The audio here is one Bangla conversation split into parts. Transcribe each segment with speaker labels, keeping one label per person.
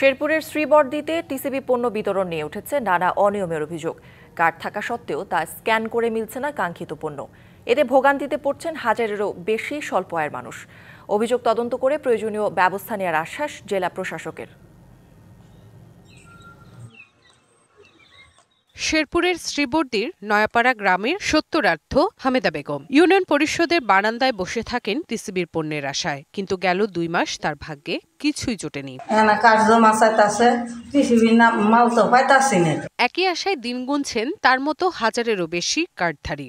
Speaker 1: শেরপুরের শ্রীবরদীতে টিসিবি পণ্য বিতরণ নিয়ে উঠেছে নানা অনিয়মের অভিযোগ। কার্ড থাকা সত্ত্বেও তা স্ক্যান করে মিলছে না কাঙ্ক্ষিত পণ্য। এতে ভোগান্তিতে পড়ছেন হাজারেরও বেশি স্বল্প আয়ের মানুষ। অভিযোগ তদন্ত করে প্রয়োজনীয় ব্যবস্থা নেওয়ার আশ্বাস জেলা প্রশাসকের।
Speaker 2: শেরপুরের শ্রীবরদীর নয়াপাড়া গ্রামের সত্তরার্থ হামেদা বেগম ইউনিয়ন পরিষদের বারান্দায় বসে থাকেন টিসিবির পণ্যের আশায়, কিন্তু গেল 2 মাস তার ভাগ্যে কিছুই জোটেনি। একই আশায় দিন গুনছেন তার মতো হাজারেরও বেশি কার্ডধারী।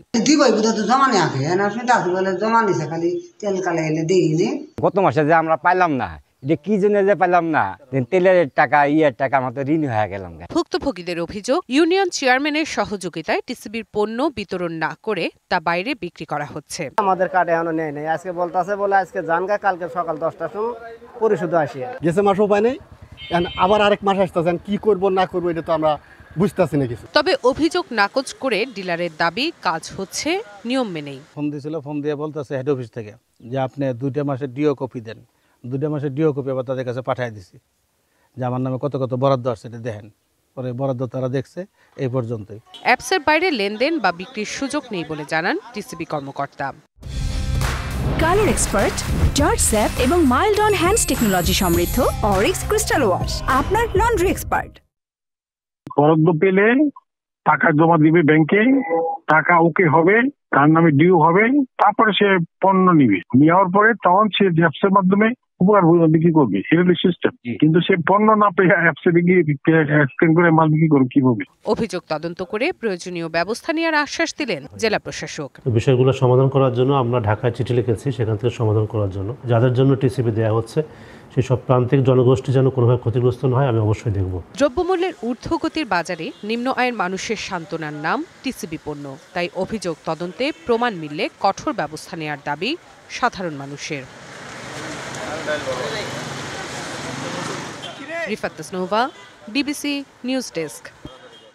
Speaker 3: গত মাসে যে আমরা পাইলাম না, যে কি জন্য যে পাইলাম না, তেলের টাকা টাকা আমাদের ঋণ হয়ে গেলাম।
Speaker 2: ভুক্তভোগীদের অভিযোগ, ইউনিয়ন চেয়ারম্যানের সহযোগিতায় টিসিবির পণ্য বিতরণ না করে তা বাইরে বিক্রি করা হচ্ছে।
Speaker 4: আমাদের কার্ড এখনো নেই নাই, আজকে বলতাছে বলে আজকে জানগা, কালকে সকাল 10টার সময় পরিশোধ আসি।
Speaker 5: গেছে মাস উপায় নেই, আবার আরেক মাস আসতেছেন, কি করব না করবো এটা তো আমরা বুঝতেছি না কিছু।
Speaker 2: তবে অভিযোগ নাকচ করে ডিলারের দাবি কাজ হচ্ছে নিয়ম মেনেই।
Speaker 6: ফোন দিয়েছিল, ফোন দিয়ে বলতেছে হেড অফিস থেকে যে আপনি 2টা মাসের ডিও কপি দেন। 2টা মাসের ডিও কপি আবার তাদের কাছে পাঠিয়ে দিছি যে আমার নামে কত কত বরাদ্দ আসছে এটা দেখেন। পরে বরাদ্দ তারা দেখছে, এই পর্যন্তই।
Speaker 2: অ্যাপসের বাইরে লেনদেন বা বিক্রির সুযোগ নেই বলে জানান টিসিবি কর্মকর্তা।
Speaker 7: কালার এক্সপার্ট, জর্জ স্যাপ এবং মাইল্ড অন হ্যান্ডস টেকনোলজি সমৃদ্ধ অরিক্স ক্রিস্টাল ওয়াশ আপনার লন্ড্রি এক্সপার্ট।
Speaker 8: বরাদ্দ পেলে টাকা জমা দিবে ব্যাংকে, টাকা ওকে হবে, তার নামে ডিউ হবে, তারপরে সে পণ্য নিবে। নেওয়ার পরে তখন সে অ্যাপসের মাধ্যমে উপকার বিক্রি করবে, সেটা সিস্টেম। কিন্তু সে পণ্য না পেয়ে অ্যাপসে স্ক্যান করে মাল বিক্রি করবে কিভাবে?
Speaker 2: অভিযোগ তদন্ত করে প্রয়োজনীয় ব্যবস্থা নেওয়ার আশ্বাস দিলেন জেলা প্রশাসক।
Speaker 9: বিষয়গুলো সমাধান করার জন্য আমরা ঢাকায় চিঠি লিখেছি, সেখান থেকে সমাধান করার জন্য যাদের জন্য টিসিবি দেওয়া হচ্ছে সেই সব প্রান্তিক জনগোষ্ঠী যেন কোনোভাবে ক্ষতিগ্রস্ত না হয় আমি অবশ্যই দেখব।
Speaker 2: দ্রব্যমূল্যের ঊর্ধ্বগতির বাজারে নিম্ন আয়ের মানুষের সান্ত্বনার নাম টিসিবি পণ্য। তাই অভিযোগ তদন্তে প্রমাণ মিললে কঠোর ব্যবস্থা নেওয়ার দাবি সাধারণ মানুষের। Rifat Tasnova, BBC news desk.